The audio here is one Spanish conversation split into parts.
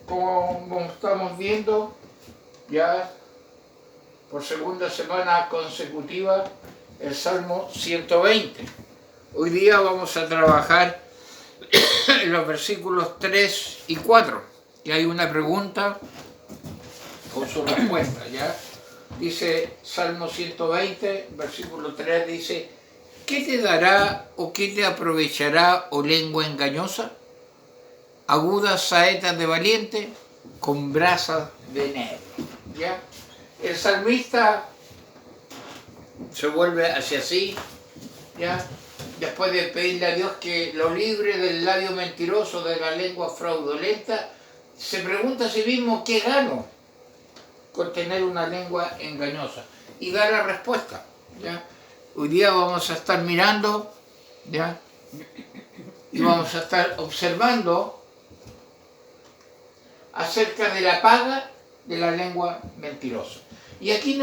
como estamos viendo, ya por segunda semana consecutiva, el Salmo 120. Hoy día vamos a trabajar en los versículos 3 y 4, y hay una pregunta con su respuesta, ¿ya? Dice Salmo 120, versículo 3, dice: ¿qué te dará o qué te aprovechará, oh lengua engañosa? Agudas saetas de valiente con brasas de enero. ¿Ya? El salmista se vuelve hacia sí, ¿ya? Después de pedirle a Dios que lo libre del labio mentiroso, de la lengua fraudulenta, se pregunta a sí mismo: ¿qué gano con tener una lengua engañosa? Y da la respuesta, ¿ya? Hoy día vamos a estar mirando, ¿ya? Y vamos a estar observando acerca de la paga de la lengua mentirosa. Y aquí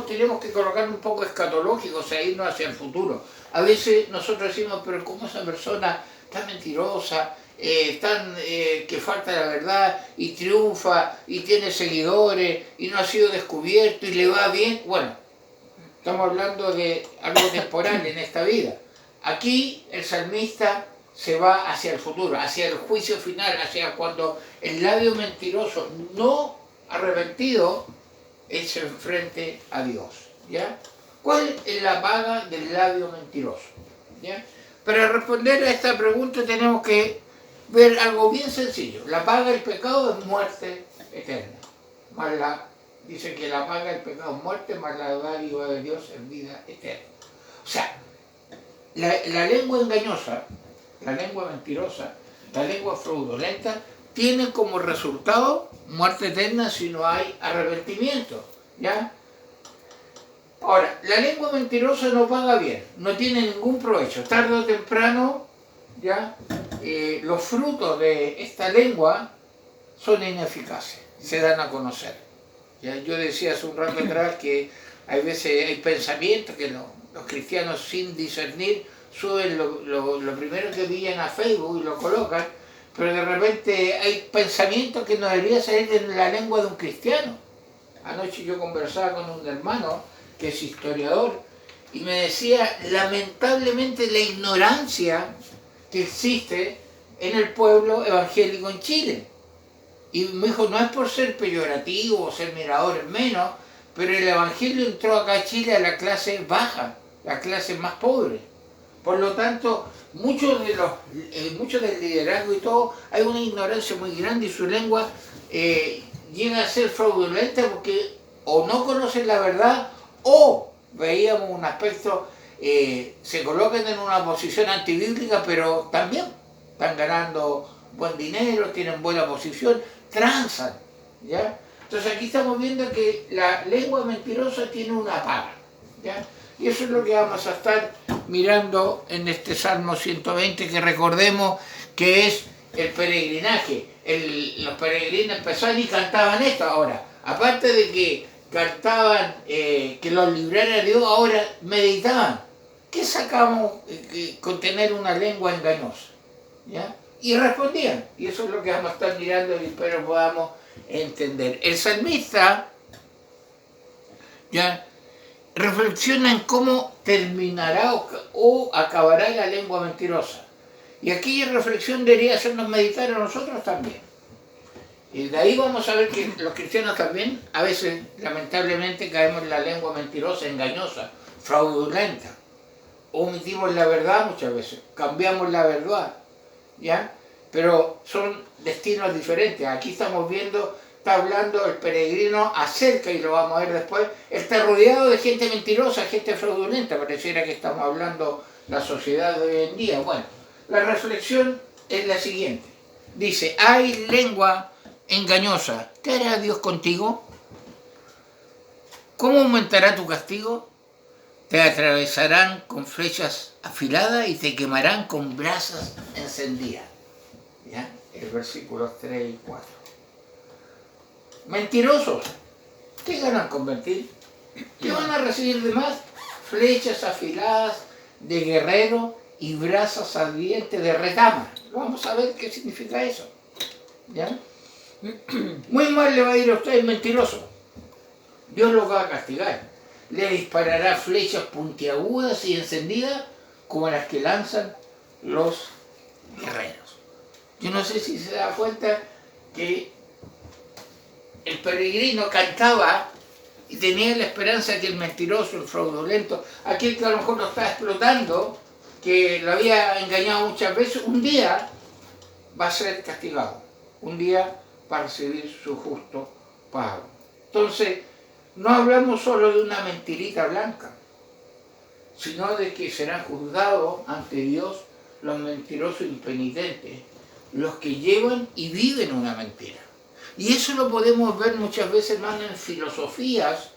tenemos que colocar un poco escatológico, o sea, irnos hacia el futuro. A veces nosotros decimos: pero ¿cómo esa persona tan mentirosa, que falta la verdad y triunfa y tiene seguidores y no ha sido descubierto y le va bien? Bueno, estamos hablando de algo temporal en esta vida. Aquí el salmista se va hacia el futuro, hacia el juicio final, hacia cuando el labio mentiroso no arrepentido se enfrente a Dios, ¿ya? ¿Cuál es la paga del labio mentiroso? ¿Ya? Para responder a esta pregunta tenemos que ver algo bien sencillo. La paga del pecado es muerte eterna. Dice que la paga del pecado es muerte, más la dádiva de Dios es vida eterna. O sea, la lengua engañosa, la lengua mentirosa, la lengua fraudulenta, tiene como resultado muerte eterna si no hay arrepentimiento, ¿ya? Ahora, la lengua mentirosa no paga bien, no tiene ningún provecho. Tarde o temprano, ¿ya? Los frutos de esta lengua son ineficaces, se dan a conocer. ¿Ya? Yo decía hace un rato atrás que hay veces hay pensamientos que los cristianos, sin discernir, suben lo primero que pillan a Facebook y lo colocan, pero de repente hay pensamientos que no deberían salir de la lengua de un cristiano. Anoche yo conversaba con un hermano que es historiador y me decía lamentablemente la ignorancia que existe en el pueblo evangélico en Chile. Y me dijo: no es por ser peyorativo o ser miradores menos, pero el evangelio entró acá a Chile a la clase baja, la clase más pobre. Por lo tanto, muchos del liderazgo y todo, hay una ignorancia muy grande y su lengua llega a ser fraudulenta porque o no conocen la verdad o veíamos un aspecto, se colocan en una posición antibíblica, pero también están ganando buen dinero, tienen buena posición, transan, ¿ya? Entonces aquí estamos viendo que la lengua mentirosa tiene una paga, ¿ya? Y eso es lo que vamos a estar mirando en este Salmo 120, que recordemos que es el peregrinaje. Los peregrinos empezaban y cantaban esto. Ahora, aparte de que cantaban que los librara Dios, ahora meditaban. ¿Qué sacamos con tener una lengua engañosa? ¿Ya? Y respondían. Y eso es lo que vamos a estar mirando y espero podamos entender. El salmista, ¿ya?, reflexiona en cómo terminará o acabará la lengua mentirosa. Y aquella reflexión debería hacernos meditar a nosotros también. Y de ahí vamos a ver que los cristianos también, a veces, lamentablemente, caemos en la lengua mentirosa, engañosa, fraudulenta. Omitimos la verdad muchas veces, cambiamos la verdad, ¿ya? Pero son destinos diferentes. Aquí estamos viendo, está hablando el peregrino acerca, y lo vamos a ver después, está rodeado de gente mentirosa, gente fraudulenta. Pareciera que estamos hablando de la sociedad de hoy en día. Bueno, la reflexión es la siguiente. Dice: hay lengua engañosa, ¿qué hará Dios contigo? ¿Cómo aumentará tu castigo? Te atravesarán con flechas afiladas y te quemarán con brasas encendidas. ¿Ya? El versículo 3 y 4. Mentirosos, ¿qué ganan con mentir? ¿Qué van a recibir de más? Flechas afiladas de guerrero y brasas ardientes de retama. Vamos a ver qué significa eso, ¿ya? Muy mal le va a ir a usted, mentiroso. Dios lo va a castigar. Le disparará flechas puntiagudas y encendidas como las que lanzan los guerreros. Yo no sé si se da cuenta que el peregrino cantaba y tenía la esperanza que el mentiroso, el fraudulento, aquel que a lo mejor lo estaba explotando, que lo había engañado muchas veces, un día va a ser castigado. Un día va a recibir su justo pago. Entonces, no hablamos solo de una mentirita blanca, sino de que serán juzgados ante Dios los mentirosos impenitentes, los que llevan y viven una mentira. Y eso lo podemos ver muchas veces, hermano, en filosofías,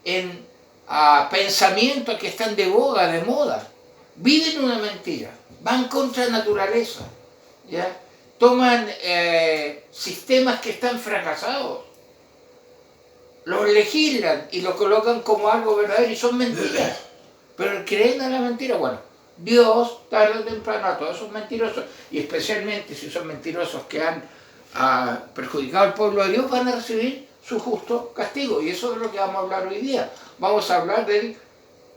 en pensamientos que están de boga, de moda. Viven una mentira, van contra la naturaleza, ¿ya? Toman sistemas que están fracasados, los legislan y los colocan como algo verdadero y son mentiras. Pero creen en la mentira. Bueno, Dios, tarde o temprano, a todos esos mentirosos, y especialmente si son mentirosos que han perjudicado al pueblo de Dios, van a recibir su justo castigo. Y eso es lo que vamos a hablar hoy día. Vamos a hablar del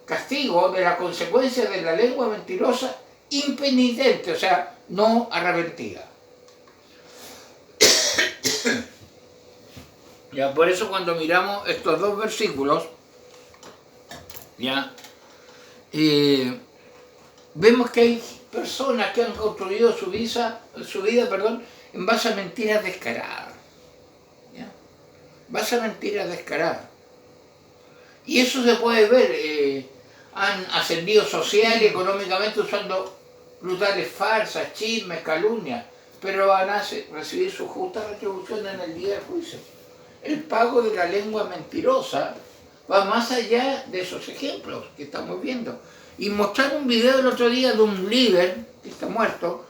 castigo, de la consecuencia de la lengua mentirosa impenitente, o sea, no arrepentida. Ya, por eso cuando miramos estos dos versículos, ya, vemos que hay personas que han construido su vida, en base a mentiras descaradas. ¿Ya? Base a mentiras descaradas. Y eso se puede ver. Han ascendido social y económicamente usando brutales farsas, chismes, calumnias, pero van a recibir su justa retribución en el día del juicio. El pago de la lengua mentirosa va más allá de esos ejemplos que estamos viendo. Y mostraron un video el otro día de un líder que está muerto,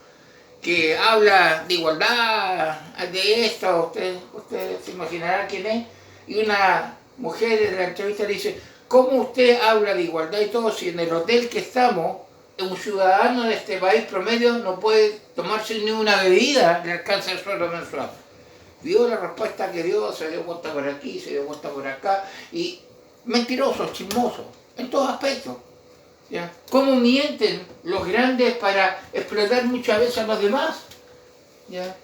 que habla de igualdad, de esto, usted se imaginará quién es, y una mujer en la entrevista le dice: ¿cómo usted habla de igualdad y todo si en el hotel que estamos, un ciudadano de este país promedio no puede tomarse ni una bebida, le alcanza el sueldo mensual? Dio la respuesta que dio, se dio vuelta por aquí, se dio vuelta por acá, y mentirosos, chismosos, en todos aspectos. ¿Ya? ¿Cómo mienten los grandes para explotar muchas veces a los demás? ¿Ya?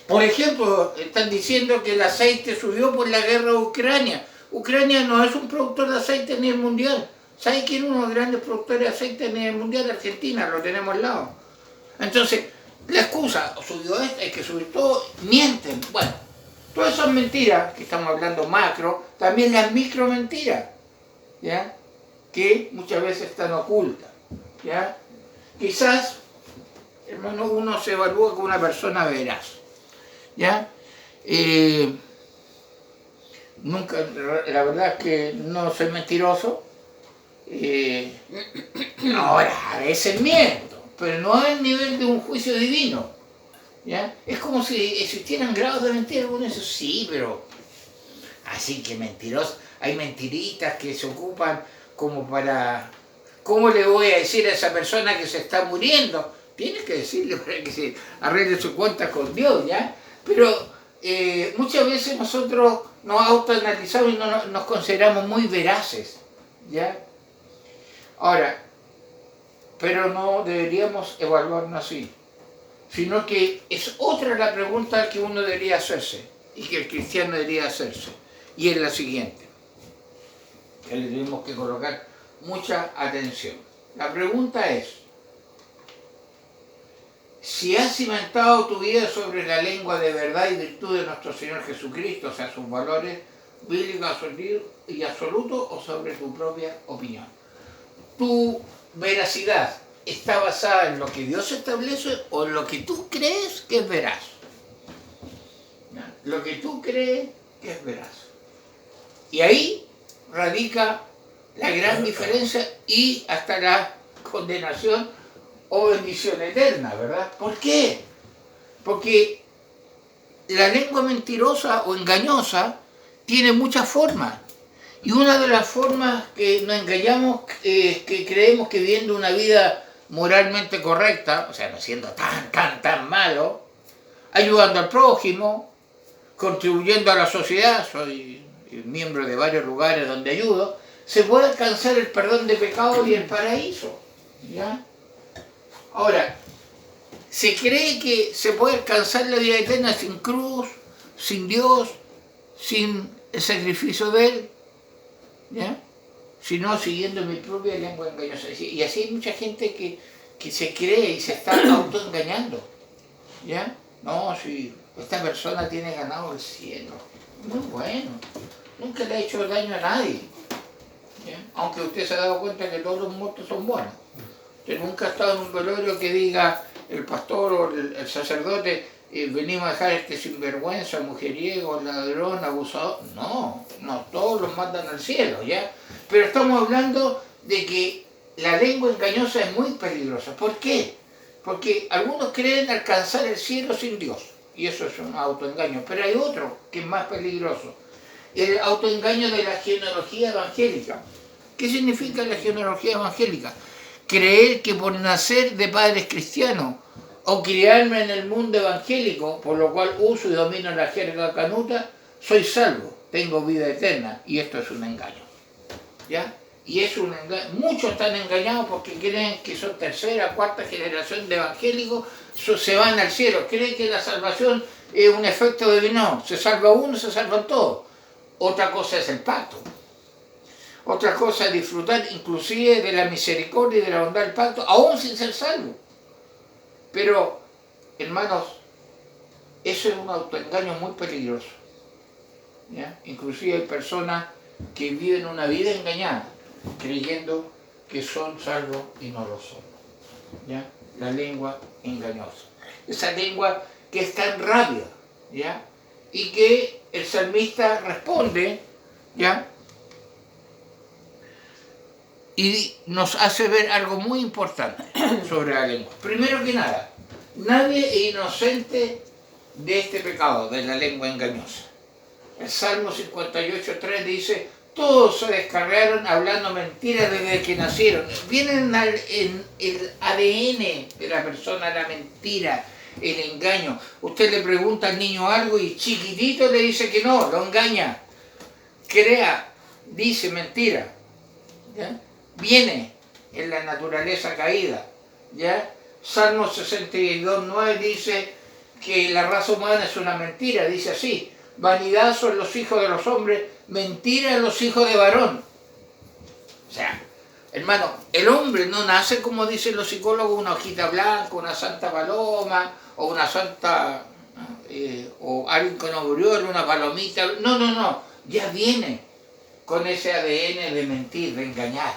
Por ejemplo, están diciendo que el aceite subió por la guerra de Ucrania. Ucrania no es un productor de aceite ni el mundial. ¿Sabe quién es uno de los grandes productores de aceite ni el mundial? Argentina, lo tenemos al lado. Entonces, la excusa, subió esto, hay que subir todo, mienten. Bueno, todas esas mentiras, que estamos hablando macro, también las micro mentiras, ¿ya? Que muchas veces están ocultas, ¿ya? Quizás, hermano, uno se evalúa como una persona veraz, ¿ya? Nunca, la verdad es que no soy mentiroso. Ahora, a veces miento, pero no al nivel de un juicio divino, ¿ya? Es como si existieran grados de mentira. Algunos dicen: sí, pero así que mentiroso. Hay mentiritas que se ocupan como para... ¿Cómo le voy a decir a esa persona que se está muriendo? Tienes que decirle para que se arregle su cuenta con Dios, ¿ya? Pero muchas veces nosotros nos autoanalizamos y no nos consideramos muy veraces, ¿ya? Ahora, pero no deberíamos evaluarnos así, sino que es otra la pregunta que uno debería hacerse y que el cristiano debería hacerse, y es la siguiente, que le tenemos que colocar mucha atención. La pregunta es: si has cimentado tu vida sobre la lengua de verdad y virtud de nuestro Señor Jesucristo, o sea, sus valores bíblicos y absolutos, o sobre tu propia opinión. Tu veracidad está basada en lo que Dios establece o en lo que tú crees que es veraz. ¿Ya? Lo que tú crees que es veraz. Y ahí radica la gran diferencia y hasta la condenación o bendición eterna, ¿verdad? ¿Por qué? Porque la lengua mentirosa o engañosa tiene muchas formas. Y una de las formas que nos engañamos es que creemos que viviendo una vida moralmente correcta, o sea, no siendo tan malo, ayudando al prójimo, contribuyendo a la sociedad, soy miembro de varios lugares donde ayudo, se puede alcanzar el perdón de pecados y el paraíso. ¿Ya? Ahora, se cree que se puede alcanzar la vida eterna sin cruz, sin Dios, sin el sacrificio de Él, ¿ya? Sino siguiendo mi propia lengua engañosa. Y así hay mucha gente que se cree y se está autoengañando. ¿Ya? No, si esta persona tiene ganado el cielo, muy bueno, nunca le ha hecho daño a nadie. ¿Ya? Aunque usted se ha dado cuenta que todos los muertos son buenos. Usted nunca ha estado en un velorio que diga el pastor o el sacerdote, venimos a dejar este sinvergüenza, mujeriego, ladrón, abusador. No, no, todos los mandan al cielo, ¿ya? Pero estamos hablando de que la lengua engañosa es muy peligrosa. ¿Por qué? Porque algunos creen alcanzar el cielo sin Dios, y eso es un autoengaño. Pero hay otro que es más peligroso, el autoengaño de la genealogía evangélica. ¿Qué significa la genealogía evangélica? Creer que por nacer de padres cristianos o criarme en el mundo evangélico, por lo cual uso y domino la jerga canuta, soy salvo, tengo vida eterna, y esto es un engaño. ¿Ya? Y es un engaño. Muchos están engañados porque creen que son tercera, cuarta generación de evangélicos, se van al cielo, creen que la salvación es un efecto de no, se salva uno, se salvan todos. Otra cosa es el pacto. Otra cosa es disfrutar inclusive de la misericordia y de la bondad del pacto, aún sin ser salvo. Pero, hermanos, eso es un autoengaño muy peligroso. ¿Ya? Inclusive hay personas que viven una vida engañada, creyendo que son salvos y no lo son. ¿Ya? La lengua engañosa. Esa lengua que es tan rápida, ¿ya? Y que el salmista responde, ¿ya? Y nos hace ver algo muy importante sobre la lengua. Primero que nada, nadie es inocente de este pecado, de la lengua engañosa. El Salmo 58.3 dice, todos se descarriaron hablando mentiras desde que nacieron. Vienen en el ADN de la persona la mentira, el engaño. Usted le pregunta al niño algo y chiquitito le dice que no, lo engaña. Crea, dice mentira. ¿Ya? Viene en la naturaleza caída. ¿Ya? Salmo 62.9 dice que la raza humana es una mentira, dice así, vanidad son los hijos de los hombres, mentira los hijos de varón. O sea, hermano, el hombre no nace, como dicen los psicólogos, una hojita blanca, una santa paloma, o una santa, o alguien con aureola, una palomita. No, no, no, ya viene con ese ADN de mentir, de engañar.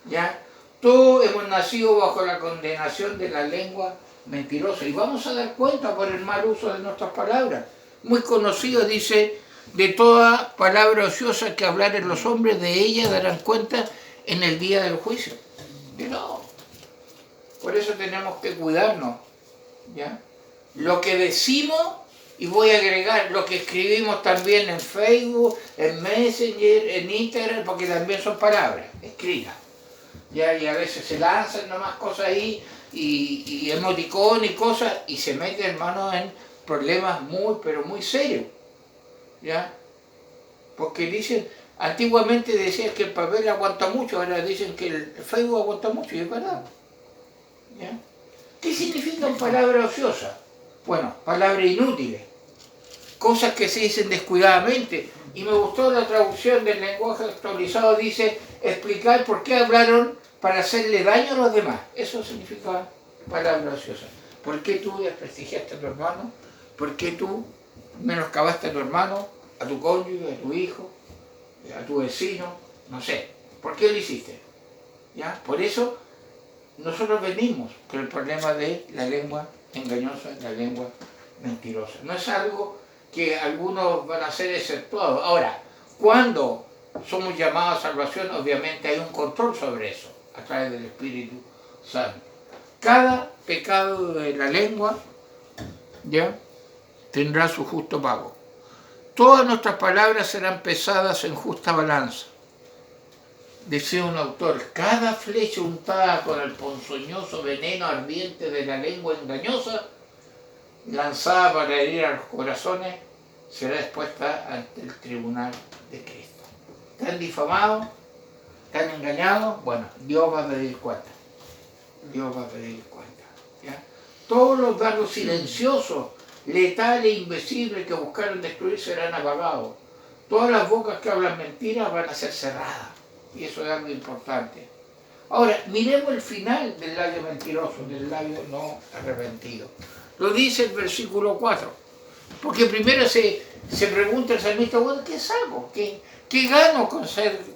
¿Ya? Todos hemos nacido bajo la condenación de la lengua mentirosa y vamos a dar cuenta por el mal uso de nuestras palabras. Muy conocido dice, de toda palabra ociosa que hablaren los hombres, de ella darán cuenta en el día del juicio. Y no, por eso tenemos que cuidarnos. ¿Ya? Lo que decimos, y voy a agregar lo que escribimos también en Facebook, en Messenger, en Instagram, porque también son palabras escritas. ¿Ya? Y a veces se lanzan nomás cosas ahí, y emoticón y cosas, y se mete, hermano, en problemas muy, pero muy serios. ¿Ya? Porque dicen, antiguamente decían que el papel aguanta mucho, ahora dicen que el Facebook aguanta mucho, y es verdad. ¿Ya? ¿Qué significan palabras ociosas? Bueno, palabras inútiles, cosas que se dicen descuidadamente. Y me gustó la traducción del lenguaje actualizado, dice, explicar por qué hablaron para hacerle daño a los demás. Eso significa palabras ociosas. ¿Por qué tú desprestigiaste a tu hermano? ¿Por qué tú menoscabaste a tu hermano, a tu cónyuge, a tu hijo, a tu vecino? No sé. ¿Por qué lo hiciste? ¿Ya? Por eso nosotros venimos con el problema de la lengua engañosa, la lengua mentirosa. No es algo que algunos van a ser exceptuados. Ahora, cuando somos llamados a salvación, obviamente hay un control sobre eso, a través del Espíritu Santo. Cada pecado de la lengua, ¿ya?, tendrá su justo pago. Todas nuestras palabras serán pesadas en justa balanza. Decía un autor, cada flecha untada con el ponzoñoso veneno ardiente de la lengua engañosa lanzada para herir a los corazones, será expuesta ante el tribunal de Cristo. ¿Están difamados? ¿Están engañados? Bueno, Dios va a pedir cuenta. Dios va a pedir cuenta. ¿Ya? Todos los dardos silenciosos, letales e invisibles que buscaron destruir serán apagados. Todas las bocas que hablan mentiras van a ser cerradas. Y eso es algo importante. Ahora, miremos el final del labio mentiroso, del labio no arrepentido. Lo dice el versículo 4. Porque primero se pregunta el salmista, bueno, ¿qué saco? ¿Qué gano con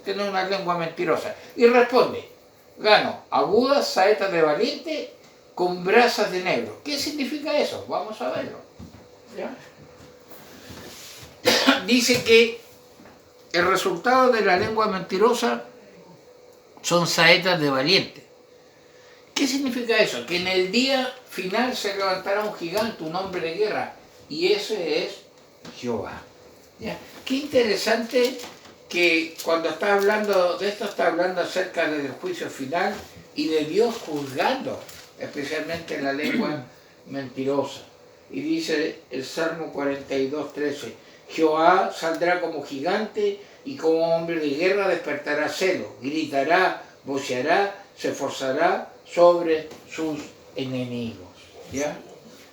tener una lengua mentirosa? Y responde, gano agudas saetas de valiente con brasas de negro. ¿Qué significa eso? Vamos a verlo. ¿Ya? Dice que el resultado de la lengua mentirosa son saetas de valiente. ¿Qué significa eso? Que en el día final se levantará un gigante, un hombre de guerra, y ese es Jehová. ¿Ya? Qué interesante que cuando está hablando de esto, está hablando acerca del juicio final y de Dios juzgando, especialmente en la lengua mentirosa. Y dice el Salmo 42:13, Jehová saldrá como gigante y como hombre de guerra despertará celo, gritará, voceará, se esforzará sobre sus enemigos. ¿Ya?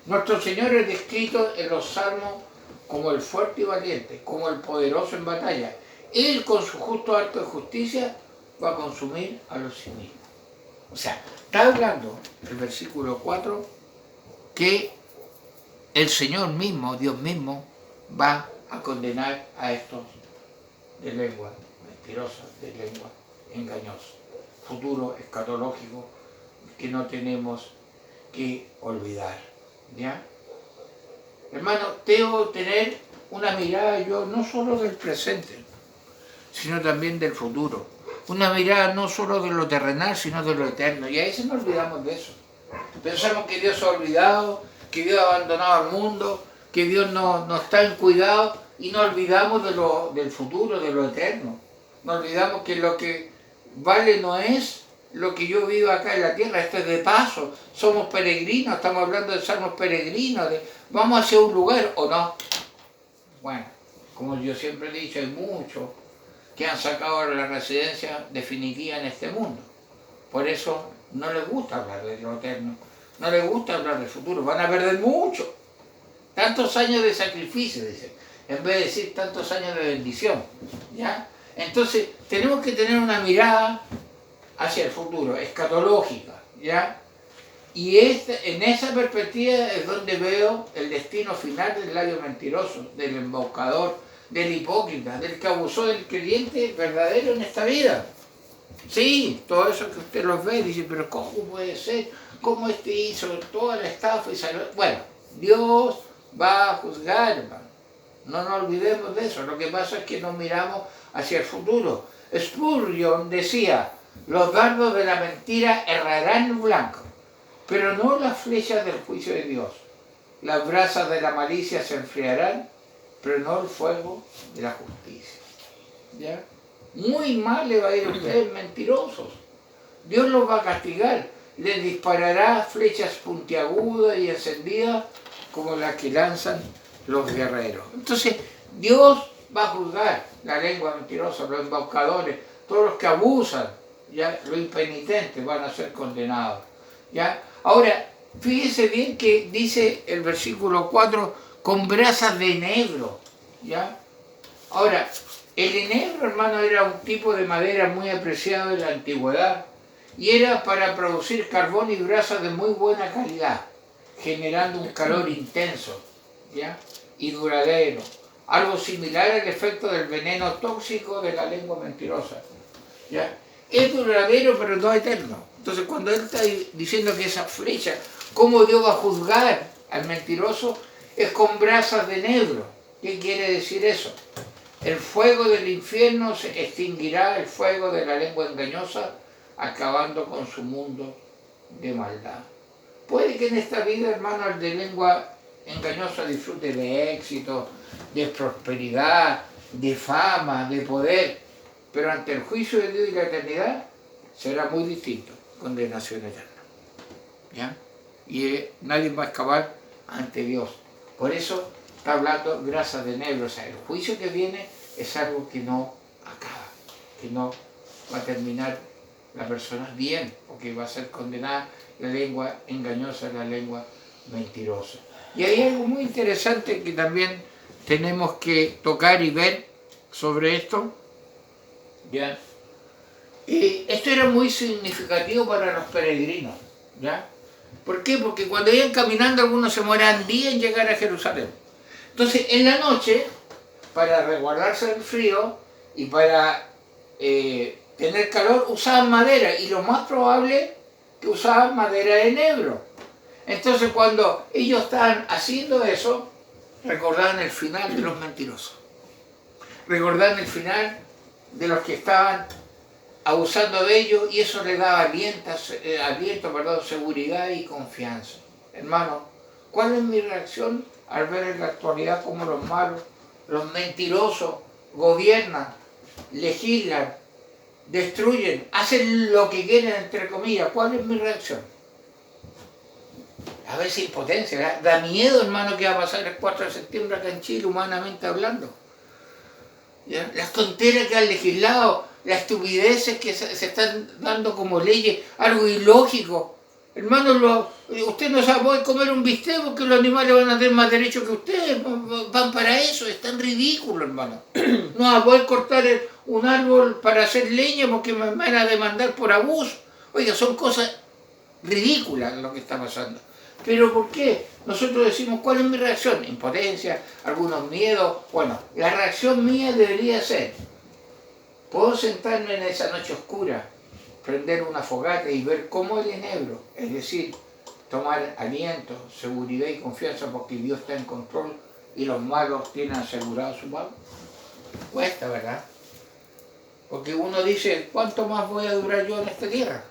Nuestro Señor es descrito en los Salmos como el fuerte y valiente, como el poderoso en batalla. Él con su justo acto de justicia va a consumir a los enemigos. O sea, está hablando el versículo 4 que el Señor mismo, Dios mismo, va a condenar a estos de lengua mentirosa, de lengua engañosa. Futuro escatológico que no tenemos que olvidar. ¿Ya? Hermano, debo tener una mirada yo no solo del presente, sino también del futuro. Una mirada no solo de lo terrenal, sino de lo eterno. Y a veces nos olvidamos de eso. Pensamos que Dios se ha olvidado, que Dios ha abandonado al mundo, que Dios no está en cuidado, y nos olvidamos del futuro, de lo eterno. Nos olvidamos que lo que vale no es lo que yo vivo acá en la tierra, esto es de paso, somos peregrinos, estamos hablando de sermos peregrinos, vamos hacia un lugar o no. Bueno, como yo siempre he dicho, hay muchos que han sacado la residencia definitiva en este mundo. Por eso no les gusta hablar de lo eterno, no les gusta hablar del futuro, van a perder mucho. Tantos años de sacrificio, dicen, en vez de decir tantos años de bendición. ¿Ya? Entonces, tenemos que tener una mirada hacia el futuro, escatológica, ¿ya? Y en esa perspectiva es donde veo el destino final del labio mentiroso, del embaucador, del hipócrita, del que abusó del creyente verdadero en esta vida. Sí, todo eso que usted los ve, dice, pero ¿cómo puede ser? ¿Cómo este hizo toda la estafa y salió? Bueno, Dios va a juzgar, hermano. No nos olvidemos de eso. Lo que pasa es que no miramos hacia el futuro. Spurgeon decía, los dardos de la mentira errarán en blanco, pero no las flechas del juicio de Dios. Las brasas de la malicia se enfriarán, pero no el fuego de la justicia. ¿Ya? Muy mal le va a ir a ustedes mentirosos. Dios los va a castigar. Les disparará flechas puntiagudas y encendidas como las que lanzan los guerreros. Entonces, Dios va a juzgar la lengua mentirosa, los embaucadores, todos los que abusan, ¿ya? Los impenitentes van a ser condenados. ¿Ya? Ahora, fíjese bien que dice el versículo 4, con brasas de enebro. ¿Ya? Ahora, el enebro, hermano, era un tipo de madera muy apreciado en la antigüedad y era para producir carbón y brasas de muy buena calidad, generando un calor intenso, ¿ya? Y duradero. Algo similar al efecto del veneno tóxico de la lengua mentirosa. ¿Ya? Es duradero, pero no eterno. Entonces, cuando él está diciendo que esa flecha, cómo Dios va a juzgar al mentiroso, es con brasas de enebro. ¿Qué quiere decir eso? El fuego del infierno se extinguirá, el fuego de la lengua engañosa, acabando con su mundo de maldad. Puede que en esta vida, hermano, el de lengua engañosa disfrute de éxito, de prosperidad, de fama, de poder, pero ante el juicio de Dios y la eternidad será muy distinto, condenación eterna. ¿Ya? Y nadie va a escapar ante Dios. Por eso está hablando grasa de enebro. O sea, el juicio que viene es algo que no acaba, que no va a terminar la persona bien, porque va a ser condenada la lengua engañosa, la lengua mentirosa. Y hay algo muy interesante que también tenemos que tocar y ver sobre esto. ¿Ya? Y esto era muy significativo para los peregrinos. ¿Ya? ¿Por qué? Porque cuando iban caminando algunos se moraban días en llegar a Jerusalén. Entonces en la noche, para resguardarse del frío y para tener calor, usaban madera, y lo más probable que usaban madera de enebro. Entonces cuando ellos estaban haciendo eso, recordaban el final de los mentirosos, recordaban el final de los que estaban abusando de ellos, y eso les daba aliento, seguridad y confianza. Hermano, ¿cuál es mi reacción al ver en la actualidad cómo los malos, los mentirosos gobiernan, legislan, destruyen, hacen lo que quieren, entre comillas? ¿Cuál es mi reacción? A veces impotencia, da miedo, hermano, que va a pasar el 4 de septiembre acá en Chile, humanamente hablando. ¿Ya? Las tonteras que han legislado, las estupideces que se están dando como leyes, algo ilógico. Hermano, usted no sabe poder comer un bistec porque los animales van a tener más derechos que ustedes, van para eso, es tan ridículo, hermano. No va a poder cortar un árbol para hacer leña porque me van a demandar por abuso. Oiga, son cosas ridículas lo que está pasando. ¿Pero por qué? Nosotros decimos, ¿cuál es mi reacción? Impotencia, algunos miedos. Bueno, la reacción mía debería ser, ¿puedo sentarme en esa noche oscura, prender una fogata y ver cómo el enebro, es decir, tomar aliento, seguridad y confianza porque Dios está en control y los malos tienen asegurado su pago? Cuesta, ¿verdad? Porque uno dice, ¿cuánto más voy a durar yo en esta tierra?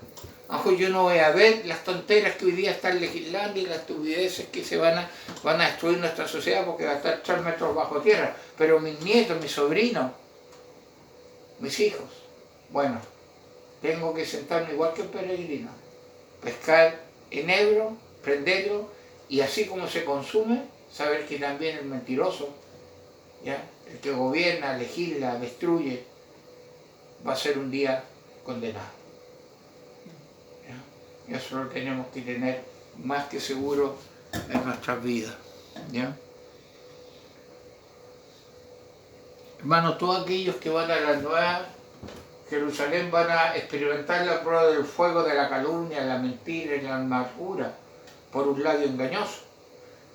Aunque yo no voy a ver las tonteras que hoy día están legislando y las estupideces que se van a destruir nuestra sociedad porque va a estar 3 metros bajo tierra. Pero mis nietos, mis sobrinos, mis hijos, bueno, tengo que sentarme igual que el peregrino, pescar enebro, prenderlo, y así como se consume, saber que también el mentiroso, ¿ya? El que gobierna, legisla, destruye, va a ser un día condenado. ¿Ya? Y eso lo tenemos que tener más que seguro en nuestras vidas. ¿Ya? Hermanos, todos aquellos que van a la Nueva Jerusalén van a experimentar la prueba del fuego de la calumnia, la mentira y la amargura por un labio engañoso.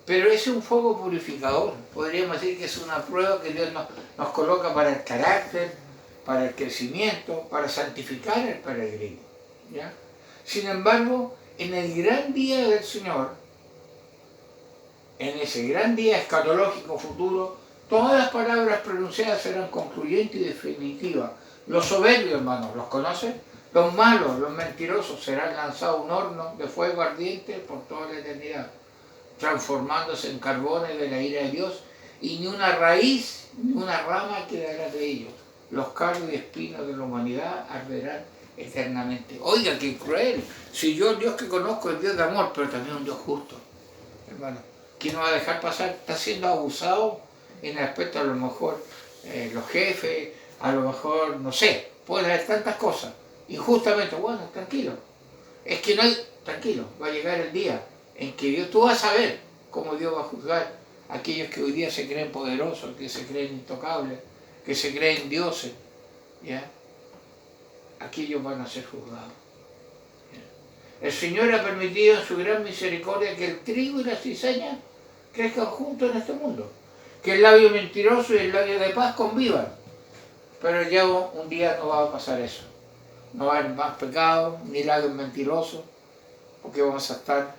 Pero ese es un fuego purificador. Podríamos decir que es una prueba que Dios nos coloca para el carácter, para el crecimiento, para santificar al peregrino. ¿Ya? Sin embargo, en el gran día del Señor, en ese gran día escatológico futuro, todas las palabras pronunciadas serán concluyentes y definitivas. Los soberbios, hermanos, ¿los conocen? Los malos, los mentirosos serán lanzados a un horno de fuego ardiente por toda la eternidad, transformándose en carbones de la ira de Dios, y ni una raíz ni una rama quedará de ellos. Los cardos y espinos de la humanidad arderán eternamente. Oiga, qué cruel. Si yo, el Dios que conozco, es Dios de amor, pero también un Dios justo, hermano, ¿quién no va a dejar pasar? Está siendo abusado en el aspecto, a lo mejor, los jefes, a lo mejor, no sé, puede haber tantas cosas. Injustamente, bueno, tranquilo. Es que no hay, tranquilo, va a llegar el día en que Dios, tú vas a ver cómo Dios va a juzgar a aquellos que hoy día se creen poderosos, que se creen intocables, que se creen dioses, ¿ya? Aquellos van a ser juzgados. ¿Ya? El Señor ha permitido en su gran misericordia que el trigo y la cizaña crezcan juntos en este mundo, que el labio mentiroso y el labio de paz convivan. Pero ya un día no va a pasar eso. No va a haber más pecado, ni labios mentirosos, porque vamos a estar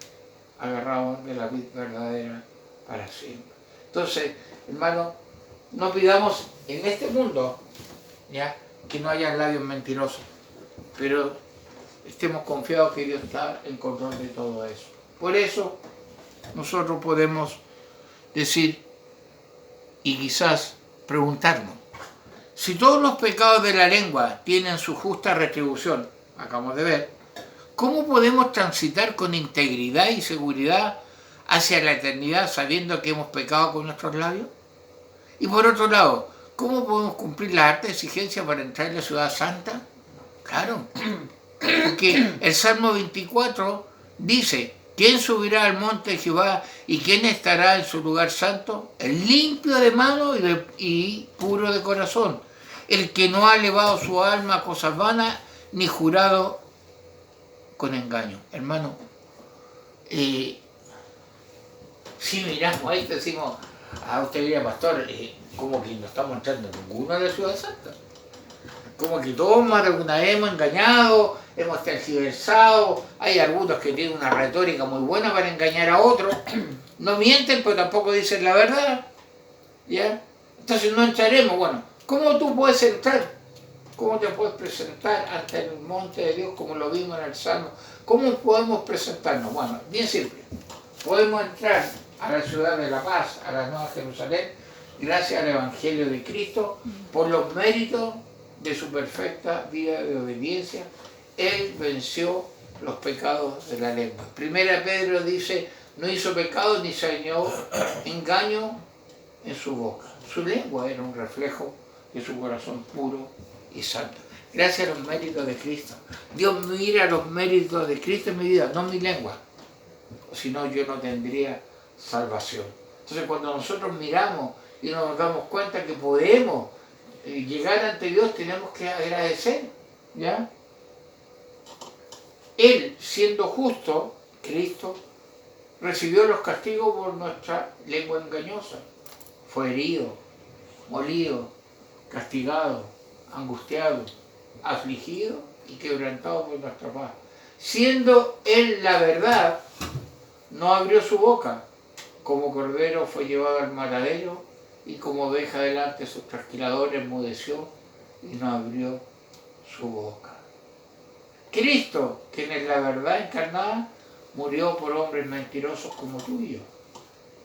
agarrados de la vida verdadera para siempre. Entonces, hermano, no pidamos en este mundo, ¿ya?, que no haya labios mentirosos, pero estemos confiados que Dios está en control de todo eso. Por eso nosotros podemos decir y quizás preguntarnos, si todos los pecados de la lengua tienen su justa retribución, acabamos de ver, ¿cómo podemos transitar con integridad y seguridad hacia la eternidad sabiendo que hemos pecado con nuestros labios? Y por otro lado, ¿cómo podemos cumplir la alta exigencia para entrar en la ciudad santa? Claro, porque el Salmo 24 dice, ¿quién subirá al monte de Jehová y quién estará en su lugar santo? El limpio de mano y puro de corazón, el que no ha elevado su alma a cosas vanas ni jurado con engaño. Hermano, si miramos ahí, decimos, usted diría, pastor, como que no estamos entrando en ninguna de la ciudad santa. Como que todos más de alguna vez hemos engañado, hemos tergiversado, hay algunos que tienen una retórica muy buena para engañar a otros, no mienten pero tampoco dicen la verdad, ¿ya? Entonces no entraremos. Bueno, ¿cómo tú puedes entrar? ¿Cómo te puedes presentar ante el monte de Dios como lo vimos en el Salmo? ¿Cómo podemos presentarnos? Bueno, bien simple, podemos entrar a la ciudad de la paz, a la Nueva Jerusalén, gracias al Evangelio de Cristo, por los méritos de su perfecta vida de obediencia. Él venció los pecados de la lengua. Primera Pedro dice, no hizo pecado ni se halló engaño en su boca. Su lengua era un reflejo de su corazón puro y santo. Gracias a los méritos de Cristo. Dios mira los méritos de Cristo en mi vida, no en mi lengua. Si no, yo no tendría salvación. Entonces, cuando nosotros miramos y nos damos cuenta que podemos llegar ante Dios, tenemos que agradecer, ¿ya? Él, siendo justo, Cristo, recibió los castigos por nuestra lengua engañosa. Fue herido, molido, castigado, angustiado, afligido y quebrantado por nuestra paz. Siendo Él la verdad, no abrió su boca. Como cordero fue llevado al matadero y como oveja delante de sus trasquiladores enmudeció y no abrió su boca. Cristo, quien es la verdad encarnada, murió por hombres mentirosos como tú y yo.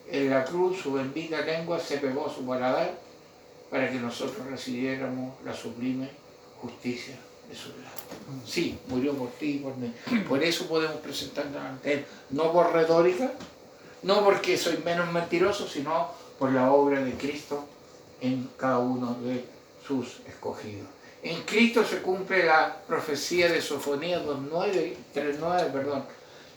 En la cruz su bendita lengua se pegó a su paladar para que nosotros recibiéramos la sublime justicia de su lado. Sí, murió por ti y por mí. Por eso podemos presentarnos ante Él, no por retórica, no porque soy menos mentiroso, sino por la obra de Cristo en cada uno de sus escogidos. En Cristo se cumple la profecía de Sofonías 3:9, perdón.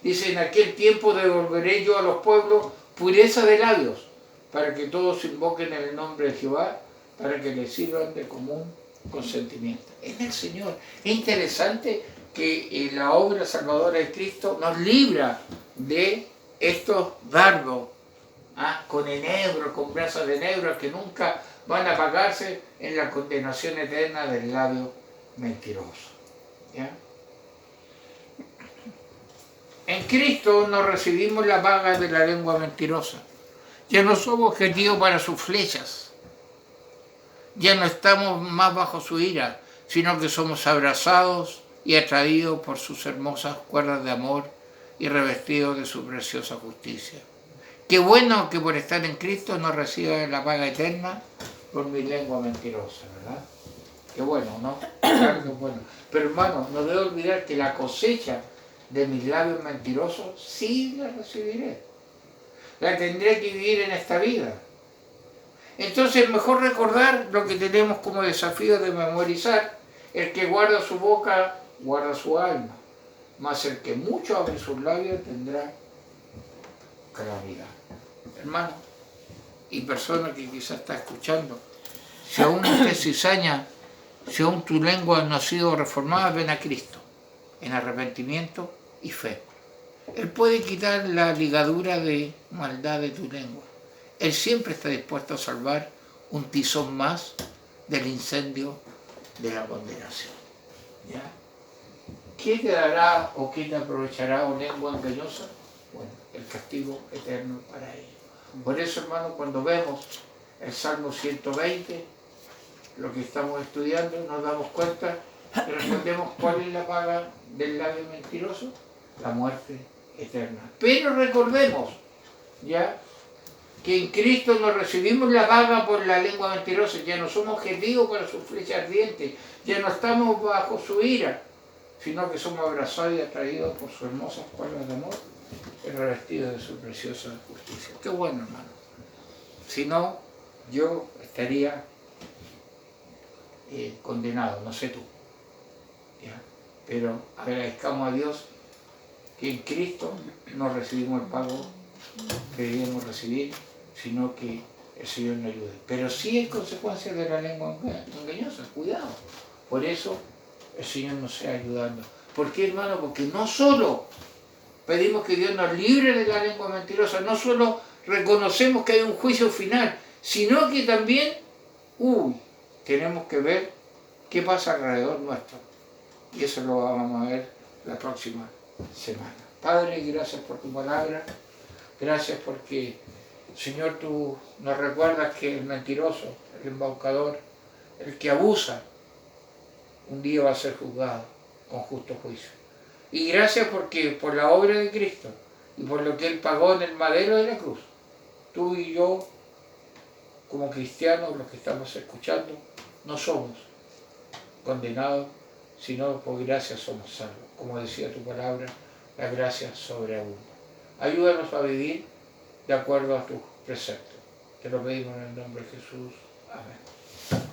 Dice, en aquel tiempo devolveré yo a los pueblos pureza de labios, para que todos invoquen el nombre de Jehová, para que les sirvan de común consentimiento. En el Señor. Es interesante que la obra salvadora de Cristo nos libra de estos dardos, con enebro, con brasas de enebro, que nunca van a apagarse en la condenación eterna del labio mentiroso. ¿Ya? En Cristo nos recibimos la paga de la lengua mentirosa. Ya no somos objetivo para sus flechas. Ya no estamos más bajo su ira, sino que somos abrazados y atraídos por sus hermosas cuerdas de amor y revestidos de su preciosa justicia. Qué bueno que por estar en Cristo no reciba la paga eterna por mi lengua mentirosa, ¿verdad? Qué bueno, ¿no? Claro que bueno. Pero hermano, no debo olvidar que la cosecha de mis labios mentirosos sí la recibiré. La tendré que vivir en esta vida. Entonces, mejor recordar lo que tenemos como desafío de memorizar. El que guarda su boca, guarda su alma. Mas el que mucho abre sus labios tendrá calamidad. Hermano, y persona que quizás está escuchando, si aún usted cizaña, si aún tu lengua no ha sido reformada, ven a Cristo, en arrepentimiento y fe. Él puede quitar la ligadura de maldad de tu lengua. Él siempre está dispuesto a salvar un tizón más del incendio de la condenación. ¿Ya? ¿Qué te dará o qué te aprovechará, o lengua engañosa? Bueno, el castigo eterno para ellos. Por eso, hermano, cuando vemos el Salmo 120, lo que estamos estudiando, nos damos cuenta y respondemos cuál es la paga del labio mentiroso, la muerte eterna. Pero recordemos, ya, que en Cristo nos recibimos la paga por la lengua mentirosa, ya no somos objetivos para su flecha ardiente, ya no estamos bajo su ira, sino que somos abrazados y atraídos por sus hermosas cuerdas de amor el revestido de su preciosa justicia. Qué bueno, hermano. Si no, yo estaría condenado, no sé tú. ¿Ya? Pero agradezcamos a Dios que en Cristo no recibimos el pago que debíamos recibir, sino que el Señor nos ayude. Pero sí hay consecuencias de la lengua engañosa, cuidado. Por eso el Señor nos sea ayudando. ¿Por qué, hermano? Porque no solo pedimos que Dios nos libre de la lengua mentirosa, no solo reconocemos que hay un juicio final, sino que también, tenemos que ver qué pasa alrededor nuestro. Y eso lo vamos a ver la próxima semana. Padre, gracias por tu palabra. Gracias porque, Señor, tú nos recuerdas que el mentiroso, el embaucador, el que abusa, un día va a ser juzgado con justo juicio. Y gracias porque por la obra de Cristo y por lo que Él pagó en el madero de la cruz, tú y yo, como cristianos, los que estamos escuchando, no somos condenados, sino por gracia somos salvos. Como decía tu palabra, la gracia sobreabunda. Ayúdanos a vivir de acuerdo a tus preceptos. Te lo pedimos en el nombre de Jesús. Amén.